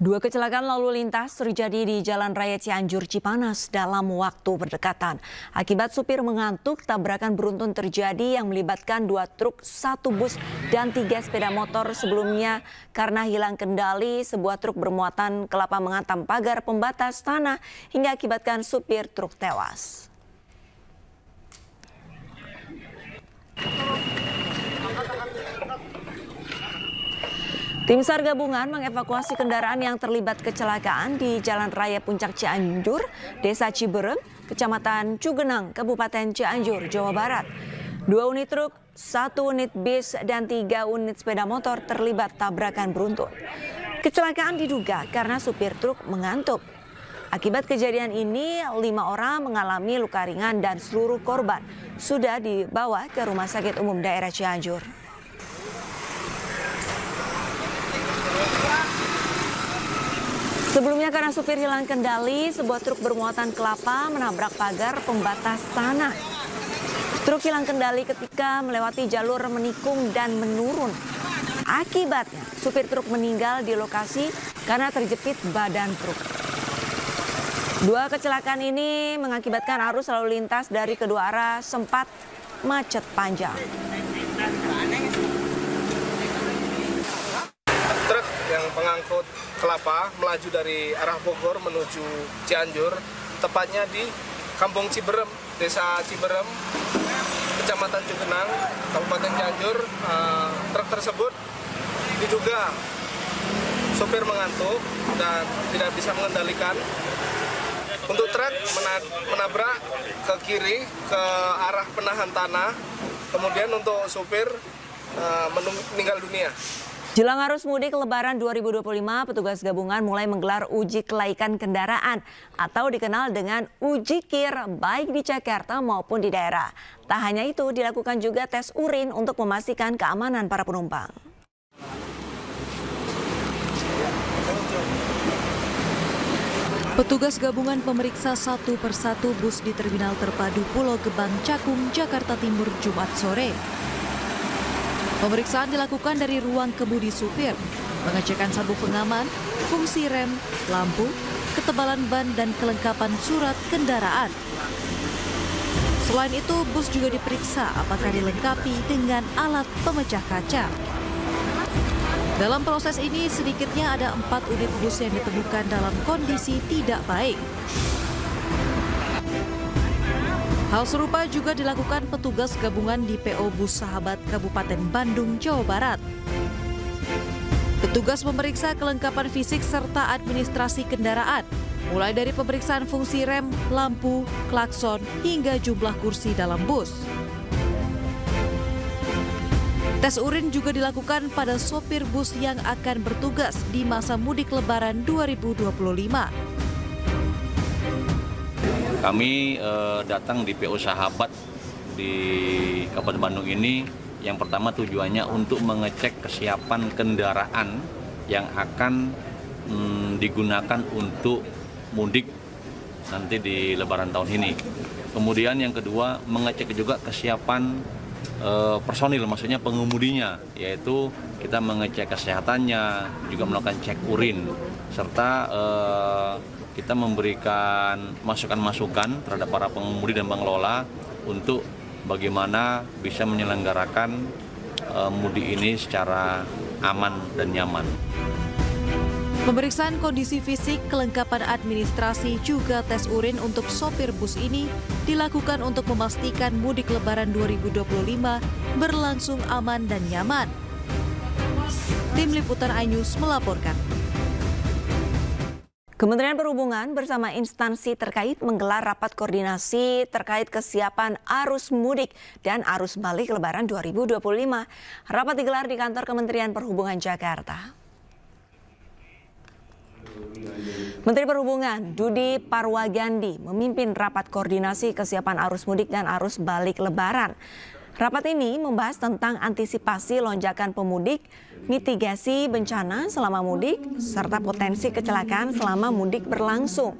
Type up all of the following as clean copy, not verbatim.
Dua kecelakaan lalu lintas terjadi di Jalan Raya Cianjur Cipanas dalam waktu berdekatan. Akibat supir mengantuk, tabrakan beruntun terjadi yang melibatkan 2 truk, 1 bus, dan 3 sepeda motor. Sebelumnya, karena hilang kendali, sebuah truk bermuatan kelapa menghantam pagar pembatas tanah hingga akibatkan supir truk tewas. Tim SAR gabungan mengevakuasi kendaraan yang terlibat kecelakaan di Jalan Raya Puncak Cianjur, Desa Ciberem, Kecamatan Cugenang, Kabupaten Cianjur, Jawa Barat. 2 unit truk, 1 unit bis, dan 3 unit sepeda motor terlibat tabrakan beruntun. Kecelakaan diduga karena supir truk mengantuk. Akibat kejadian ini, 5 orang mengalami luka ringan dan seluruh korban sudah dibawa ke Rumah Sakit Umum Daerah Cianjur. Sebelumnya karena supir hilang kendali, sebuah truk bermuatan kelapa menabrak pagar pembatas tanah. Truk hilang kendali ketika melewati jalur menikung dan menurun. Akibatnya, supir truk meninggal di lokasi karena terjepit badan truk. 2 kecelakaan ini mengakibatkan arus lalu lintas dari kedua arah sempat macet panjang. Truk yang pengangkut kelapa melaju dari arah Bogor menuju Cianjur, tepatnya di Kampung Ciberem, Desa Ciberem, Kecamatan Cugenang, Kabupaten Cianjur. Truk tersebut diduga sopir mengantuk dan tidak bisa mengendalikan. Untuk truk menabrak ke kiri ke arah penahan tanah, kemudian untuk sopir meninggal dunia. Jelang arus mudik Lebaran 2025, petugas gabungan mulai menggelar uji kelaikan kendaraan atau dikenal dengan uji KIR baik di Jakarta maupun di daerah. Tak hanya itu, dilakukan juga tes urin untuk memastikan keamanan para penumpang. Petugas gabungan pemeriksa satu persatu bus di Terminal Terpadu Pulau Gebang, Cakung, Jakarta Timur, Jumat sore. Pemeriksaan dilakukan dari ruang kemudi supir, pengecekan sabuk pengaman, fungsi rem, lampu, ketebalan ban, dan kelengkapan surat kendaraan. Selain itu, bus juga diperiksa apakah dilengkapi dengan alat pemecah kaca. Dalam proses ini, sedikitnya ada 4 unit bus yang ditemukan dalam kondisi tidak baik. Hal serupa juga dilakukan petugas gabungan di PO Bus Sahabat Kabupaten Bandung, Jawa Barat. Petugas memeriksa kelengkapan fisik serta administrasi kendaraan, mulai dari pemeriksaan fungsi rem, lampu, klakson, hingga jumlah kursi dalam bus. Tes urin juga dilakukan pada sopir bus yang akan bertugas di masa mudik Lebaran 2025. Kami datang di PO Sahabat di Kabupaten Bandung ini, yang pertama tujuannya untuk mengecek kesiapan kendaraan yang akan digunakan untuk mudik nanti di Lebaran tahun ini. Kemudian yang kedua, mengecek juga kesiapan personil, maksudnya pengemudinya, yaitu kita mengecek kesehatannya, juga melakukan cek urin, serta kita memberikan masukan-masukan terhadap para pengemudi dan pengelola untuk bagaimana bisa menyelenggarakan mudik ini secara aman dan nyaman. Pemeriksaan kondisi fisik, kelengkapan administrasi, juga tes urin untuk sopir bus ini dilakukan untuk memastikan mudik Lebaran 2025 berlangsung aman dan nyaman. Tim Liputan iNews melaporkan. Kementerian Perhubungan bersama instansi terkait menggelar rapat koordinasi terkait kesiapan arus mudik dan arus balik Lebaran 2025. Rapat digelar di kantor Kementerian Perhubungan Jakarta. Menteri Perhubungan Dudi Parwagandi memimpin rapat koordinasi kesiapan arus mudik dan arus balik Lebaran. Rapat ini membahas tentang antisipasi lonjakan pemudik, mitigasi bencana selama mudik, serta potensi kecelakaan selama mudik berlangsung.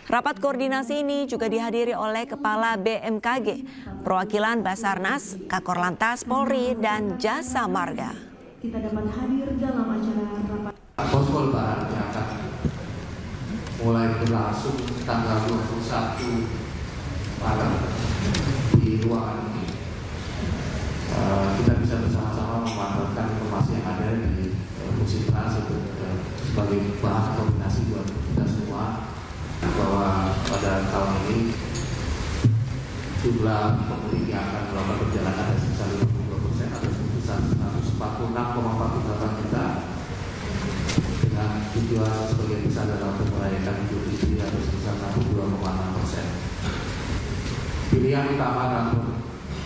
Rapat koordinasi ini juga dihadiri oleh Kepala BMKG, perwakilan Basarnas, Kakor Lantas Polri, dan Jasa Marga. Kita dapat hadir dalam acara rapat. Posko Lebaran yang akan mulai berlangsung tanggal 21 Maret di ruangan ini. Kita bisa bersama-sama memanfaatkan informasi yang ada di Fungsi Trans sebagai bahan koordinasi buat kita semua, bahwa pada tahun ini jumlah pemudik yang akan melakukan perjalanan ada sebesar 52% atau sebesar 146,48 juta, dengan tujuan sebagai besar dalam merayakan Idul Fitri atau sebesar 62,6%. Pilihan utama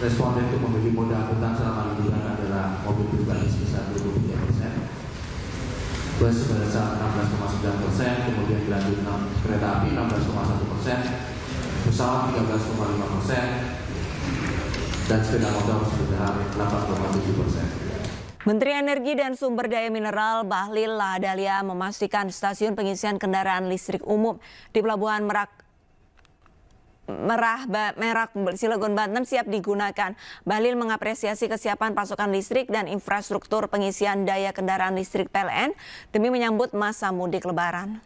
responden untuk memilih moda angkutan selama liburan adalah mobil pribadi sebesar 23%, bus sebesar 16,9%, kemudian dilanjut kereta api 16,1%, pesawat 13,5%, dan sepeda motor sebesar 8,7%. Menteri Energi dan Sumber Daya Mineral Bahlil Lahadalia memastikan stasiun pengisian kendaraan listrik umum di Pelabuhan Merak Cilegon, Banten siap digunakan. Bahlil mengapresiasi kesiapan pasokan listrik dan infrastruktur pengisian daya kendaraan listrik PLN demi menyambut masa mudik Lebaran.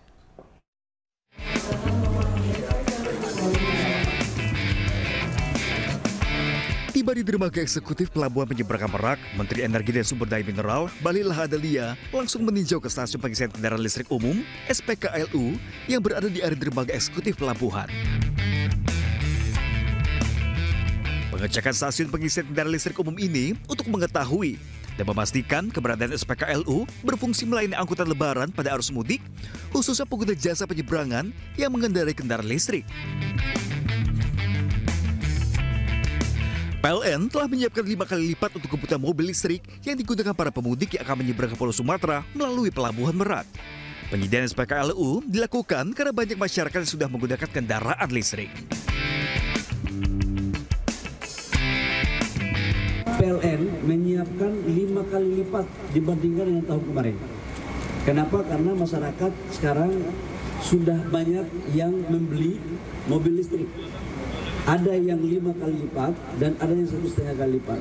Tiba di dermaga eksekutif Pelabuhan Penyeberangan Merak, Menteri Energi dan Sumber Daya Mineral Bahlil Lahadalia langsung meninjau ke stasiun pengisian kendaraan listrik umum (SPKLU) yang berada di area dermaga eksekutif pelabuhan. Pengecekan stasiun pengisian kendaraan listrik umum ini untuk mengetahui dan memastikan keberadaan SPKLU berfungsi melayani angkutan Lebaran pada arus mudik, khususnya pengguna jasa penyeberangan yang mengendarai kendaraan listrik. PLN telah menyiapkan 5 kali lipat untuk kebutuhan mobil listrik yang digunakan para pemudik yang akan menyeberang ke Pulau Sumatera melalui Pelabuhan Merak. Penyediaan SPKLU dilakukan karena banyak masyarakat yang sudah menggunakan kendaraan listrik. PLN menyiapkan 5 kali lipat dibandingkan dengan tahun kemarin. Kenapa? Karena masyarakat sekarang sudah banyak yang membeli mobil listrik. Ada yang 5 kali lipat dan ada yang 1,5 kali lipat.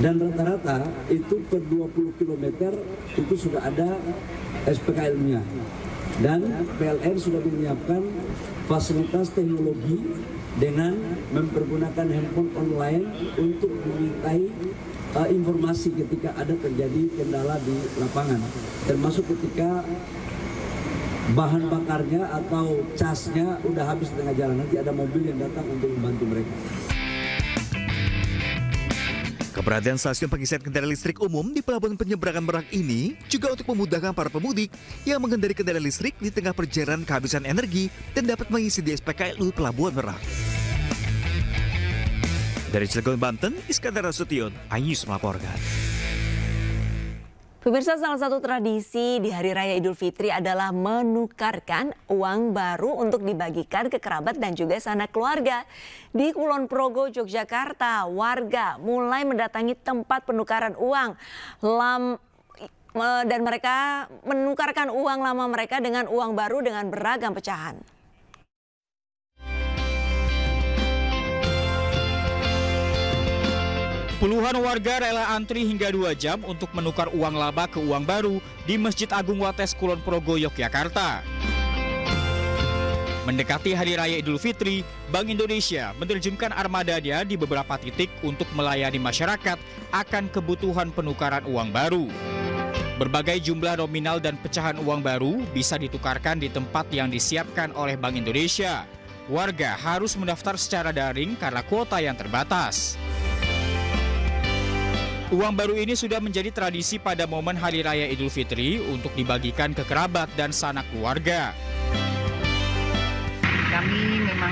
Dan rata-rata itu per 20 km itu sudah ada SPKLU-nya. Dan PLN sudah menyiapkan fasilitas teknologi dengan mempergunakan handphone online untuk memintai informasi ketika ada terjadi kendala di lapangan. Termasuk ketika bahan bakarnya atau casnya udah habis di tengah jalan, nanti ada mobil yang datang untuk membantu mereka. Keberadaan stasiun pengisian kendaraan listrik umum di Pelabuhan Penyeberangan Merak ini juga untuk memudahkan para pemudik yang mengendarai kendaraan listrik di tengah perjalanan kehabisan energi dan dapat mengisi di SPKLU Pelabuhan Merak. Dari Cilegon, Banten, Iskandar Nasution, iNews melaporkan. Pemirsa, salah satu tradisi di Hari Raya Idul Fitri adalah menukarkan uang baru untuk dibagikan ke kerabat dan juga sanak keluarga. Di Kulon Progo, Yogyakarta, warga mulai mendatangi tempat penukaran uang dan mereka menukarkan uang lama mereka dengan uang baru dengan beragam pecahan. Puluhan warga rela antri hingga 2 jam untuk menukar uang lama ke uang baru di Masjid Agung Wates Kulon Progo, Yogyakarta. Mendekati Hari Raya Idul Fitri, Bank Indonesia menerjunkan armadanya di beberapa titik untuk melayani masyarakat akan kebutuhan penukaran uang baru. Berbagai jumlah nominal dan pecahan uang baru bisa ditukarkan di tempat yang disiapkan oleh Bank Indonesia. Warga harus mendaftar secara daring karena kuota yang terbatas. Uang baru ini sudah menjadi tradisi pada momen Hari Raya Idul Fitri untuk dibagikan ke kerabat dan sanak keluarga. Kami memang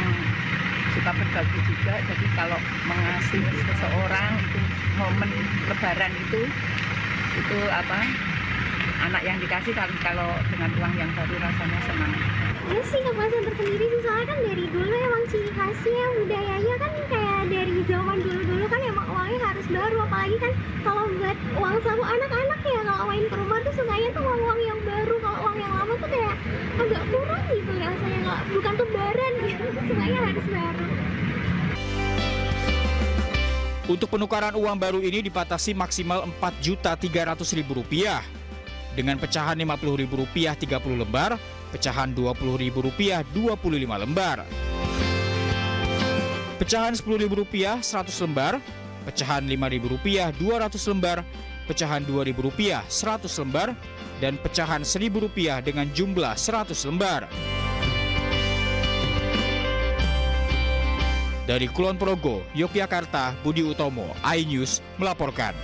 suka berbagi juga, jadi kalau mengasih seseorang itu momen Lebaran itu anak yang dikasih kalau dengan uang yang baru rasanya senang. Ya sih, kepuasan tersendiri sih, soalnya kan dari dulu emang ciri khasnya budayanya kan kayak dari zaman dulu kan emang uangnya harus baru, apalagi kan kalau buat uang saku anak-anak ya kalau main ke rumah tuh sukanya tuh uang yang baru, kalau uang yang lama tuh kayak agak kurang gitu rasanya, bukan lebaran gitu, sukanya harus baru. Untuk penukaran uang baru ini dibatasi maksimal Rp4.300.000. Dengan pecahan Rp50.000 30 lembar pecahan Rp20.000 25 lembar. Pecahan Rp10.000 100 lembar, pecahan Rp5.000 200 lembar, pecahan Rp2.000 100 lembar, dan pecahan Rp1.000 dengan jumlah 100 lembar. Dari Kulon Progo, Yogyakarta, Budi Utomo, iNews melaporkan.